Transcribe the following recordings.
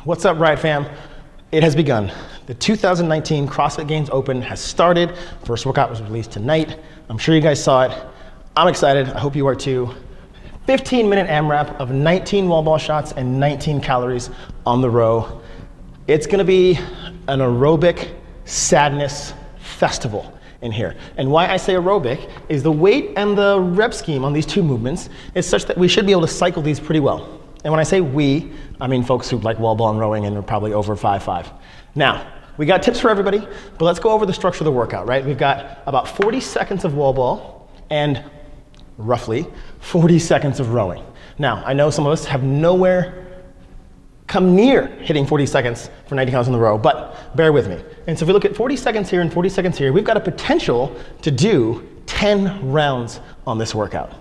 What's up, Riot fam? It has begun. The 2019 CrossFit Games Open has started. First workout was released tonight. I'm sure you guys saw it. I'm excited. I hope you are too. 15-minute AMRAP of 19 wall ball shots and 19 calories on the row. It's gonna be an aerobic sadness festival in here. And why I say aerobic is the weight and the rep scheme on these two movements is such that we should be able to cycle these pretty well. And when I say we, I mean folks who like wall ball and rowing and are probably over 5'5". Now, we got tips for everybody, but let's go over the structure of the workout, right? We've got about 40 seconds of wall ball and roughly 40 seconds of rowing. Now, I know some of us have nowhere come near hitting 40 seconds for 90 calories in the row, but bear with me. And so if we look at 40 seconds here and 40 seconds here, we've got a potential to do 10 rounds on this workout.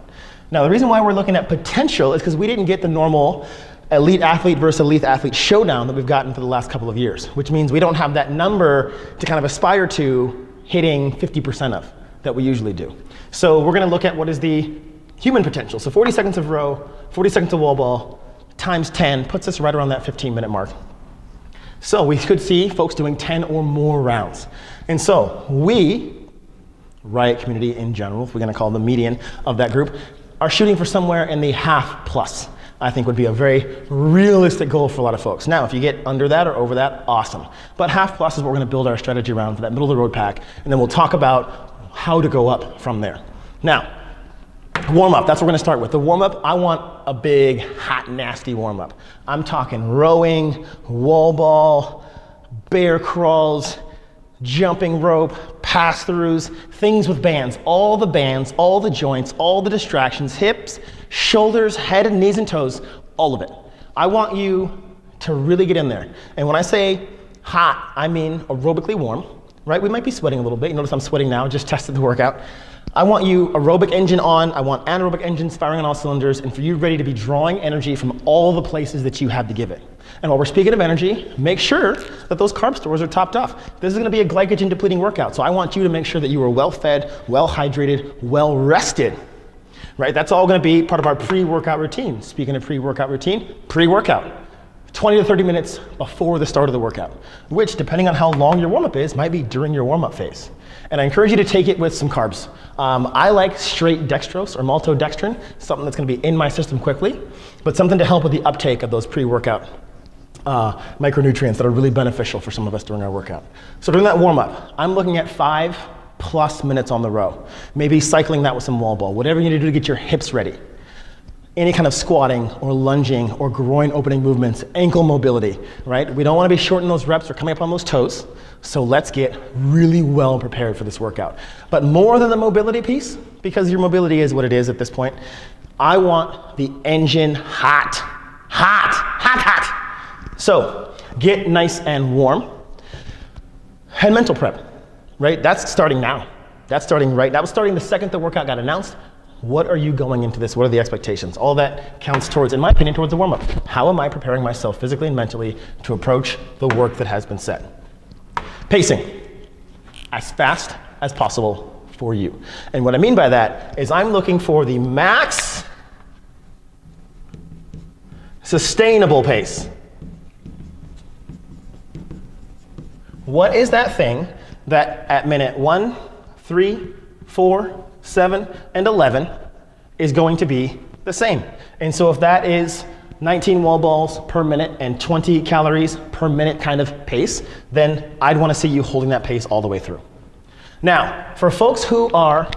Now, the reason why we're looking at potential is because we didn't get the normal elite athlete versus elite athlete showdown that we've gotten for the last couple of years, which means we don't have that number to kind of aspire to hitting 50% of that we usually do. So we're gonna look at what is the human potential. So 40 seconds of row, 40 seconds of wall ball, times 10 puts us right around that 15-minute mark. So we could see folks doing 10 or more rounds. And so we, Riot community in general, if we're gonna call the median of that group, are shooting for somewhere in the half plus. I think would be a very realistic goal for a lot of folks. Now, if you get under that or over that, awesome. But half plus is what we're gonna build our strategy around for that middle of the road pack, and then we'll talk about how to go up from there. Now, warm up, that's what we're gonna start with. The warm up, I want a big, hot, nasty warm up. I'm talking rowing, wall ball, bear crawls, jumping rope, pass-throughs, things with bands, all the joints, all the distractions, hips, shoulders, head and knees and toes, all of it. I want you to really get in there. And when I say hot, I mean aerobically warm, right? We might be sweating a little bit. You notice I'm sweating now, just tested the workout. I want you aerobic engine on, I want anaerobic engines firing on all cylinders, and for you ready to be drawing energy from all the places that you have to give it. And while we're speaking of energy, make sure that those carb stores are topped off. This is gonna be a glycogen depleting workout, so I want you to make sure that you are well fed, well hydrated, well rested, right? That's all gonna be part of our pre-workout routine. Speaking of pre-workout routine, pre-workout. 20 to 30 minutes before the start of the workout, which depending on how long your warm-up is, might be during your warm-up phase. And I encourage you to take it with some carbs. I like straight dextrose or maltodextrin, something that's gonna be in my system quickly, but something to help with the uptake of those pre-workout micronutrients that are really beneficial for some of us during our workout. So during that warm-up, I'm looking at 5+ minutes on the row. Maybe cycling that with some wall ball, whatever you need to do to get your hips ready. Any kind of squatting or lunging or groin opening movements, ankle mobility, right? We don't wanna be shorting those reps or coming up on those toes, so let's get really well prepared for this workout. But more than the mobility piece, because your mobility is what it is at this point, I want the engine hot, hot, hot, hot. So get nice and warm. And mental prep, right? That's starting now. That's starting right, that was starting the second the workout got announced. What are you going into this? What are the expectations? All that counts towards, in my opinion, towards the warm-up. How am I preparing myself physically and mentally to approach the work that has been set? Pacing, as fast as possible for you. And what I mean by that is I'm looking for the max sustainable pace. What is that thing that at minute 1, 3, 4, 7, and 11 is going to be the same? And so if that is 19 wall balls per minute and 20 calories per minute kind of pace, then I'd want to see you holding that pace all the way through. Now, for folks who are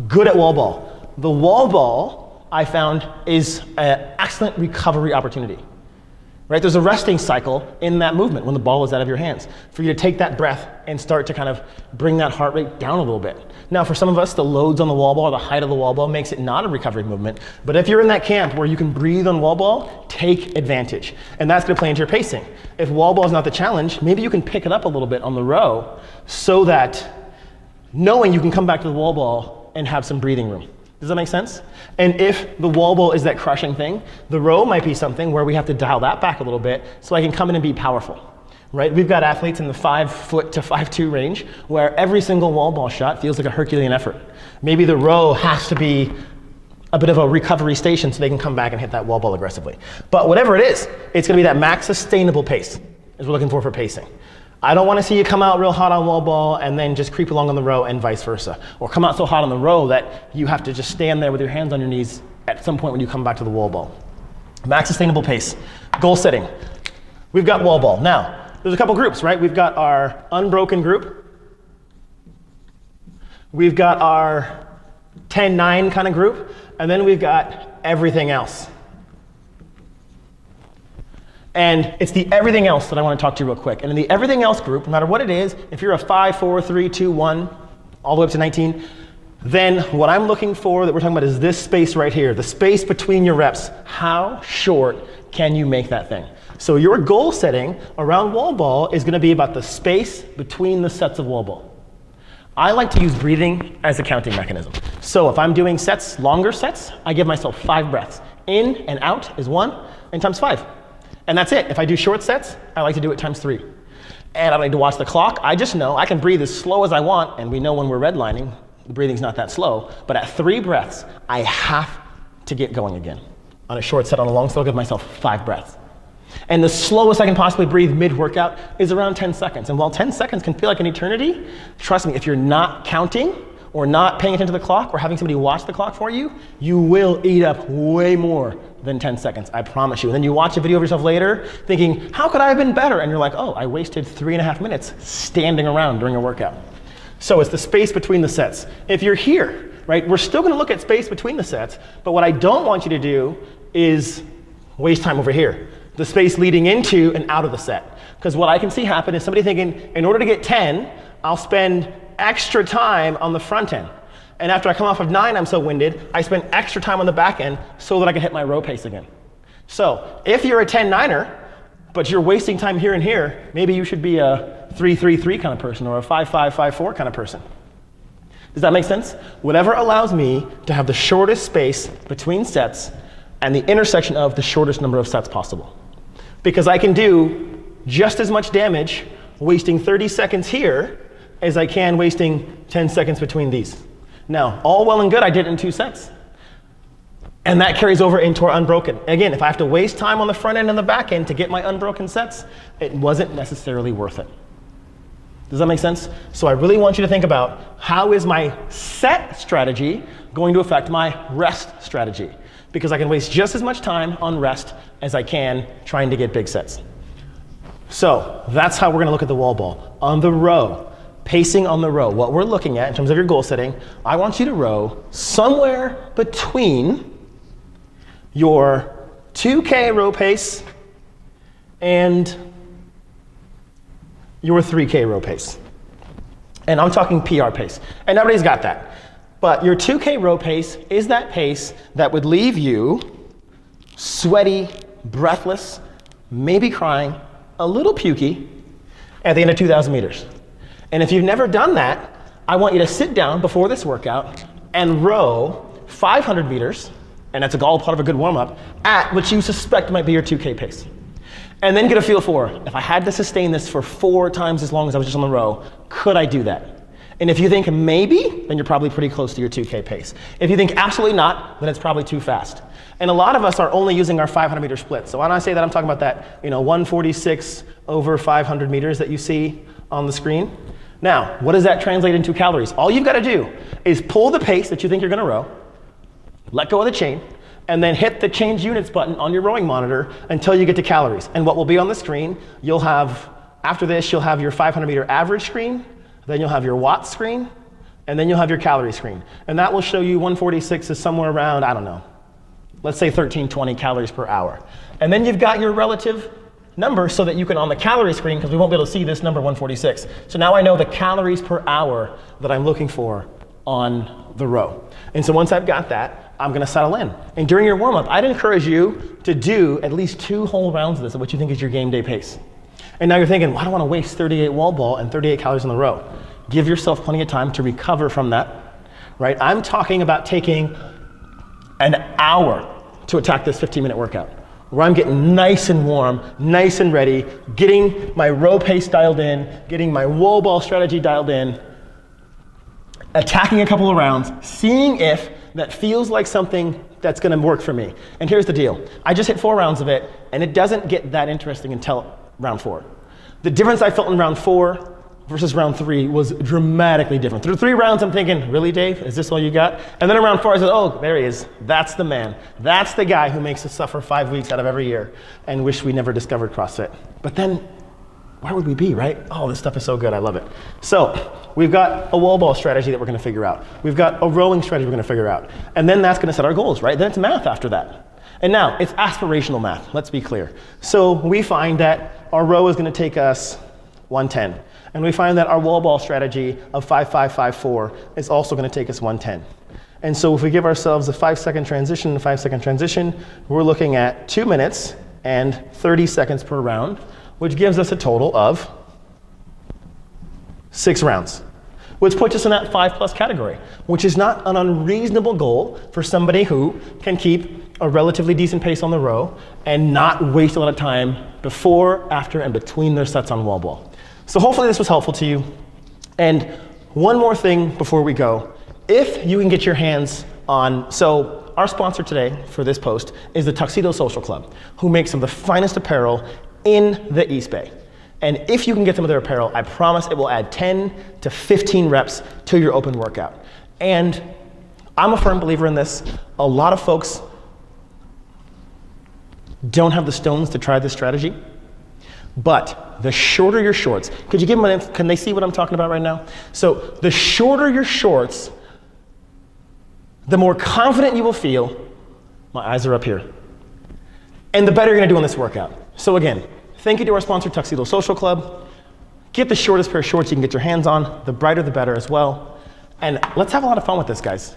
good at wall ball, the wall ball I found is an excellent recovery opportunity. Right? There's a resting cycle in that movement when the ball is out of your hands for you to take that breath and start to kind of bring that heart rate down a little bit. Now, for some of us, the loads on the wall ball or the height of the wall ball makes it not a recovery movement. But if you're in that camp where you can breathe on wall ball, take advantage. And that's going to play into your pacing. If wall ball is not the challenge, maybe you can pick it up a little bit on the row so that knowing you can come back to the wall ball and have some breathing room. Does that make sense? And if the wall ball is that crushing thing, the row might be something where we have to dial that back a little bit so I can come in and be powerful, right? We've got athletes in the 5' to 5'2" range where every single wall ball shot feels like a Herculean effort. Maybe the row has to be a bit of a recovery station so they can come back and hit that wall ball aggressively. But whatever it is, it's going to be that max sustainable pace is what we're looking for pacing. I don't want to see you come out real hot on wall ball and then just creep along on the row and vice versa. Or come out so hot on the row that you have to just stand there with your hands on your knees at some point when you come back to the wall ball. Max sustainable pace. Goal setting. We've got wall ball. Now, there's a couple groups, right? We've got our unbroken group. We've got our 10-9 kind of group. And then we've got everything else. And it's the everything else that I want to talk to you real quick. And in the everything else group, no matter what it is, if you're a 5, 4, 3, 2, 1, all the way up to 19, then what I'm looking for that we're talking about is this space right here, the space between your reps. How short can you make that thing? So your goal setting around wall ball is going to be about the space between the sets of wall ball. I like to use breathing as a counting mechanism. So if I'm doing sets, longer sets, I give myself 5 breaths. In and out is 1 and times 5. And that's it. If I do short sets, I like to do it times 3. And I don't need to watch the clock. I just know I can breathe as slow as I want. And we know when we're redlining, the breathing's not that slow. But at 3 breaths, I have to get going again. On a short set, on a long set, I'll give myself 5 breaths. And the slowest I can possibly breathe mid-workout is around 10 seconds. And while 10 seconds can feel like an eternity, trust me, if you're not counting or not paying attention to the clock or having somebody watch the clock for you, you will eat up way more than 10 seconds, I promise you. And then you watch a video of yourself later thinking, how could I have been better? And you're like, oh, I wasted 3.5 minutes standing around during a workout. So it's the space between the sets. If you're here, right, we're still gonna look at space between the sets, but what I don't want you to do is waste time over here. The space leading into and out of the set. Because what I can see happen is somebody thinking, in order to get 10, I'll spend extra time on the front end. And after I come off of 9, I'm so winded, I spend extra time on the back end so that I can hit my row pace again. So if you're a 10-9er, but you're wasting time here and here, maybe you should be a 3-3-3 kind of person or a 5-5-5-4 kind of person. Does that make sense? Whatever allows me to have the shortest space between sets and the intersection of the shortest number of sets possible. Because I can do just as much damage wasting 30 seconds here as I can wasting 10 seconds between these. Now, all well and good, I did it in 2 sets. And that carries over into our unbroken. Again, if I have to waste time on the front end and the back end to get my unbroken sets, it wasn't necessarily worth it. Does that make sense? So I really want you to think about how is my set strategy going to affect my rest strategy? Because I can waste just as much time on rest as I can trying to get big sets. So that's how we're going to look at the wall ball. On the row, pacing on the row, what we're looking at in terms of your goal setting, I want you to row somewhere between your 2K row pace and your 3K row pace. And I'm talking PR pace. And everybody's got that. But your 2K row pace is that pace that would leave you sweaty, breathless, maybe crying, a little pukey at the end of 2,000 meters. And if you've never done that, I want you to sit down before this workout and row 500 meters, and that's all part of a good warm-up, at what you suspect might be your 2K pace. And then get a feel for, if I had to sustain this for 4 times as long as I was just on the row, could I do that? And if you think maybe, then you're probably pretty close to your 2K pace. If you think absolutely not, then it's probably too fast. And a lot of us are only using our 500 meter split. So when I say that, I'm talking about that 146 over 500 meters that you see on the screen. Now, what does that translate into calories? All you've got to do is pull the pace that you think you're going to row, let go of the chain, and then hit the change units button on your rowing monitor until you get to calories. And what will be on the screen, you'll have, after this, you'll have your 500 meter average screen, then you'll have your watt screen, and then you'll have your calorie screen. And that will show you 146 is somewhere around, I don't know, let's say 1320 calories per hour. And then you've got your relative number so that you can, on the calorie screen, because we won't be able to see this number 146. So now I know the calories per hour that I'm looking for on the row. And so once I've got that, I'm gonna settle in. And during your warm-up, I'd encourage you to do at least 2 whole rounds of this at what you think is your game day pace. And now you're thinking, well, I don't want to waste 38 wall ball and 38 calories on the row. Give yourself plenty of time to recover from that, right? I'm talking about taking an hour to attack this 15-minute workout, where I'm getting nice and warm, nice and ready, getting my row pace dialed in, getting my wall ball strategy dialed in, attacking a couple of rounds, seeing if that feels like something that's gonna work for me. And here's the deal. I just hit 4 rounds of it, and it doesn't get that interesting until round 4. The difference I felt in round 4 versus round 3 was dramatically different. Through 3 rounds, I'm thinking, really, Dave? Is this all you got? And then in round 4, I said, oh, there he is. That's the man. That's the guy who makes us suffer 5 weeks out of every year and wish we never discovered CrossFit. But then, where would we be, right? Oh, this stuff is so good. I love it. So we've got a wall ball strategy that we're going to figure out. We've got a rowing strategy we're going to figure out. And then that's going to set our goals, right? Then it's math after that. And now, it's aspirational math. Let's be clear. So we find that our row is going to take us 110. And we find that our wall ball strategy of 5-5-5-4 is also going to take us 110. And so if we give ourselves a 5-second transition, we're looking at 2 minutes and 30 seconds per round, which gives us a total of 6 rounds, which puts us in that 5+ category, which is not an unreasonable goal for somebody who can keep a relatively decent pace on the row and not waste a lot of time before, after, and between their sets on wall ball. So hopefully this was helpful to you. And one more thing before we go. If you can get your hands on, so our sponsor today for this post is the Tuxedo Social Club, who makes some of the finest apparel in the East Bay. And if you can get some of their apparel, I promise it will add 10 to 15 reps to your open workout. And I'm a firm believer in this. A lot of folks don't have the stones to try this strategy. But the shorter your shorts, could you give them can they see what I'm talking about right now? So the shorter your shorts, the more confident you will feel. My eyes are up here. And the better you're gonna do on this workout. So again, thank you to our sponsor, Tuxedo Social Club. Get the shortest pair of shorts you can get your hands on. The brighter, the better as well. And let's have a lot of fun with this, guys.